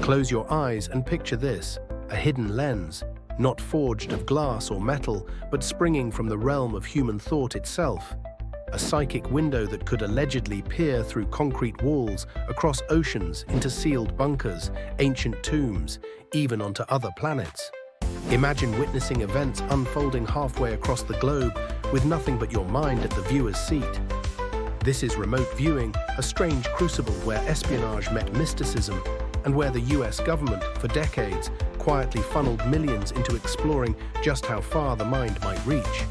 Close your eyes and picture this, a hidden lens, not forged of glass or metal, but springing from the realm of human thought itself. A psychic window that could allegedly peer through concrete walls, across oceans, into sealed bunkers, ancient tombs, even onto other planets. Imagine witnessing events unfolding halfway across the globe with nothing but your mind at the viewer's seat. This is remote viewing, a strange crucible where espionage met mysticism, and where the US government, for decades, quietly funneled millions into exploring just how far the mind might reach.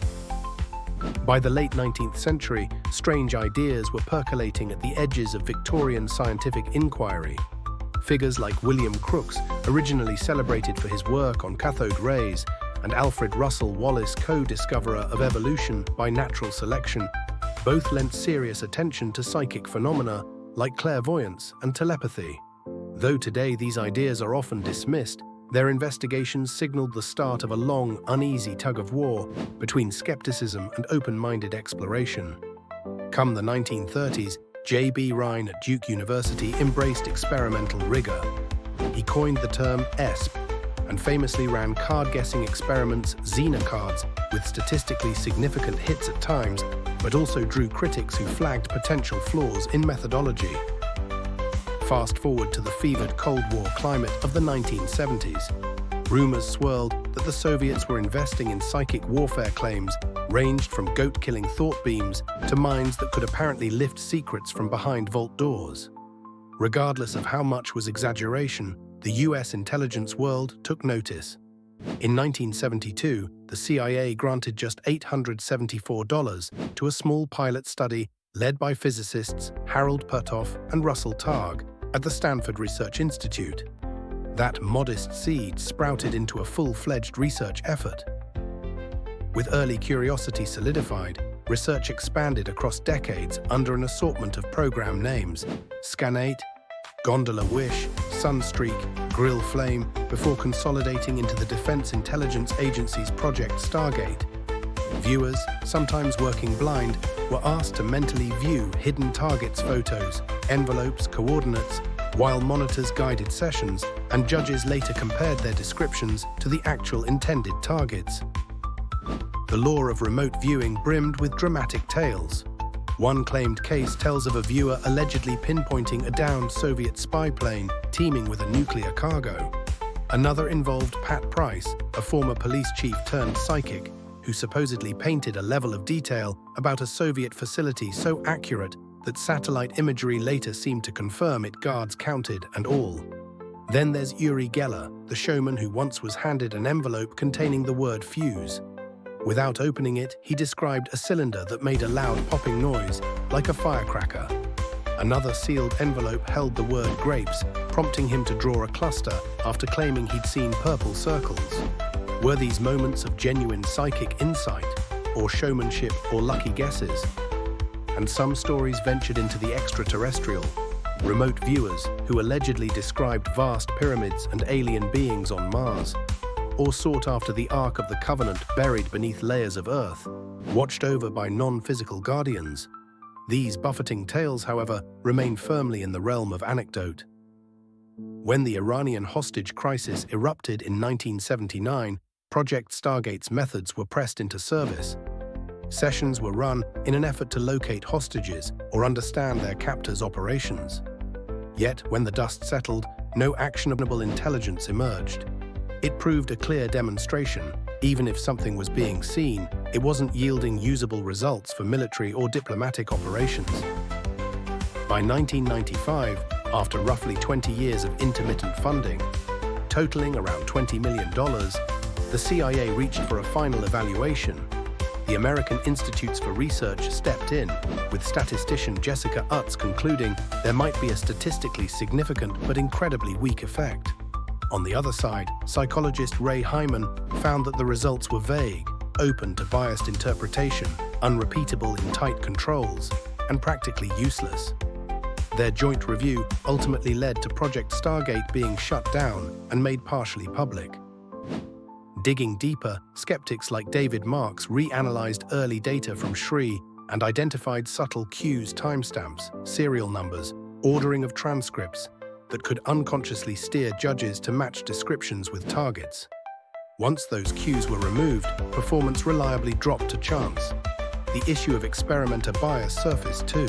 By the late 19th century, strange ideas were percolating at the edges of Victorian scientific inquiry. Figures like William Crookes, originally celebrated for his work on cathode rays, and Alfred Russel Wallace, co-discoverer of evolution by natural selection, both lent serious attention to psychic phenomena like clairvoyance and telepathy. Though today these ideas are often dismissed, their investigations signaled the start of a long, uneasy tug-of-war between skepticism and open-minded exploration. Come the 1930s, J.B. Rhine at Duke University embraced experimental rigor. He coined the term ESP and famously ran card-guessing experiments, Xena cards, with statistically significant hits at times, but also drew critics who flagged potential flaws in methodology. Fast forward to the fevered Cold War climate of the 1970s. Rumors swirled that the Soviets were investing in psychic warfare claims ranged from goat-killing thought beams to mines that could apparently lift secrets from behind vault doors. Regardless of how much was exaggeration, the US intelligence world took notice. In 1972, the CIA granted just $874 to a small pilot study led by physicists Harold Perthoff and Russell Targ at the Stanford Research Institute. That modest seed sprouted into a full-fledged research effort. With early curiosity solidified, research expanded across decades under an assortment of program names: Scan8, Gondola Wish, Sunstreak, Grill Flame, before consolidating into the Defense Intelligence Agency's Project Stargate. Viewers, sometimes working blind, were asked to mentally view hidden targets' photos, envelopes, coordinates, while monitors guided sessions, and judges later compared their descriptions to the actual intended targets. The lore of remote viewing brimmed with dramatic tales. One claimed case tells of a viewer allegedly pinpointing a downed Soviet spy plane teeming with a nuclear cargo. Another involved Pat Price, a former police chief turned psychic, who supposedly painted a level of detail about a Soviet facility so accurate that satellite imagery later seemed to confirm it, guards counted and all. Then there's Uri Geller, the showman who once was handed an envelope containing the word fuse. Without opening it, he described a cylinder that made a loud popping noise, like a firecracker. Another sealed envelope held the word grapes, prompting him to draw a cluster after claiming he'd seen purple circles. Were these moments of genuine psychic insight, or showmanship, or lucky guesses? And some stories ventured into the extraterrestrial. Remote viewers who allegedly described vast pyramids and alien beings on Mars, or sought after the Ark of the Covenant buried beneath layers of Earth, watched over by non-physical guardians. These buffeting tales, however, remain firmly in the realm of anecdote. When the Iranian hostage crisis erupted in 1979, Project Stargate's methods were pressed into service. Sessions were run in an effort to locate hostages or understand their captors' operations. Yet, when the dust settled, no actionable intelligence emerged. It proved a clear demonstration. Even if something was being seen, it wasn't yielding usable results for military or diplomatic operations. By 1995, after roughly 20 years of intermittent funding, totaling around $20 million, the CIA reached for a final evaluation. The American Institutes for Research stepped in, with statistician Jessica Utz concluding there might be a statistically significant but incredibly weak effect. On the other side, psychologist Ray Hyman found that the results were vague, open to biased interpretation, unrepeatable in tight controls, and practically useless. Their joint review ultimately led to Project Stargate being shut down and made partially public. Digging deeper, skeptics like David Marks reanalyzed early data from SRI and identified subtle cues, timestamps, serial numbers, ordering of transcripts, that could unconsciously steer judges to match descriptions with targets. Once those cues were removed, performance reliably dropped to chance. The issue of experimenter bias surfaced too.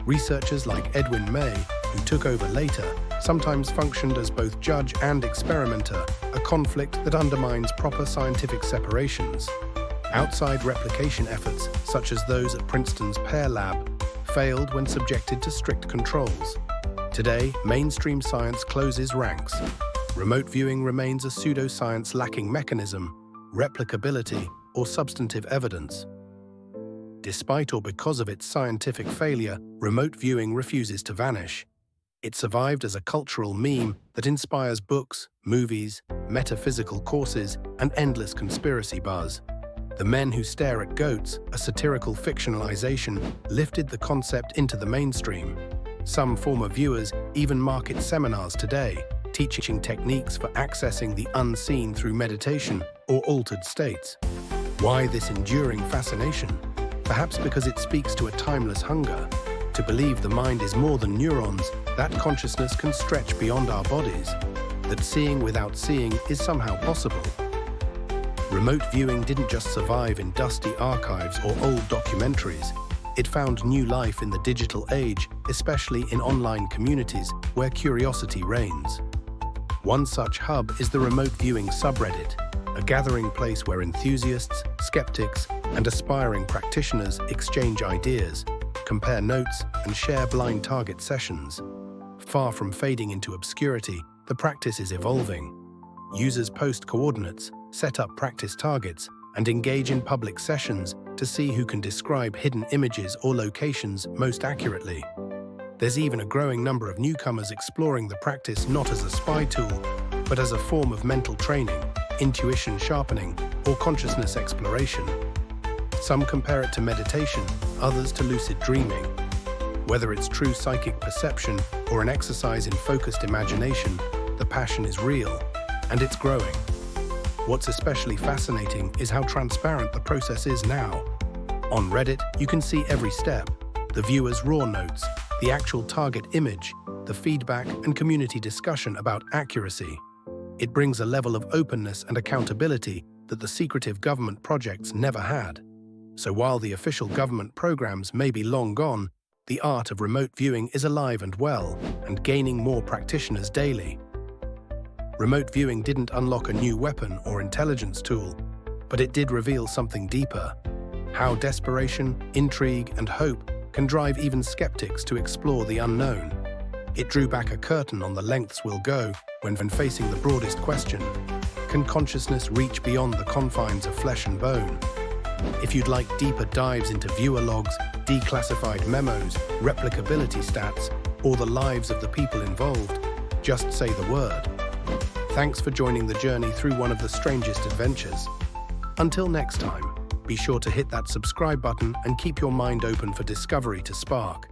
Researchers like Edwin May, who took over later, sometimes functioned as both judge and experimenter, a conflict that undermines proper scientific separations. Outside replication efforts, such as those at Princeton's Pear Lab, failed when subjected to strict controls. Today, mainstream science closes ranks. Remote viewing remains a pseudoscience lacking mechanism, replicability, or substantive evidence. Despite or because of its scientific failure, remote viewing refuses to vanish. It survived as a cultural meme that inspires books, movies, metaphysical courses, and endless conspiracy buzz. The Men Who Stare at Goats, a satirical fictionalization, lifted the concept into the mainstream. Some former viewers even market seminars today, teaching techniques for accessing the unseen through meditation or altered states. Why this enduring fascination? Perhaps because it speaks to a timeless hunger, to believe the mind is more than neurons, that consciousness can stretch beyond our bodies, that seeing without seeing is somehow possible. Remote viewing didn't just survive in dusty archives or old documentaries. It found new life in the digital age, especially in online communities where curiosity reigns. One such hub is the remote viewing subreddit, a gathering place where enthusiasts, skeptics, and aspiring practitioners exchange ideas, compare notes, and share blind target sessions. Far from fading into obscurity, the practice is evolving. Users post coordinates, set up practice targets, and engage in public sessions to see who can describe hidden images or locations most accurately. There's even a growing number of newcomers exploring the practice not as a spy tool, but as a form of mental training, intuition sharpening, or consciousness exploration. Some compare it to meditation, others to lucid dreaming. Whether it's true psychic perception or an exercise in focused imagination, the passion is real, and it's growing. What's especially fascinating is how transparent the process is now. On Reddit, you can see every step, the viewer's raw notes, the actual target image, the feedback and community discussion about accuracy. It brings a level of openness and accountability that the secretive government projects never had. So while the official government programs may be long gone, the art of remote viewing is alive and well, and gaining more practitioners daily. Remote viewing didn't unlock a new weapon or intelligence tool, but it did reveal something deeper: how desperation, intrigue, and hope can drive even skeptics to explore the unknown. It drew back a curtain on the lengths we'll go when facing the broadest question: can consciousness reach beyond the confines of flesh and bone? If you'd like deeper dives into viewer logs, declassified memos, replicability stats, or the lives of the people involved, just say the word. Thanks for joining the journey through one of the strangest adventures. Until next time, be sure to hit that subscribe button and keep your mind open for discovery to spark.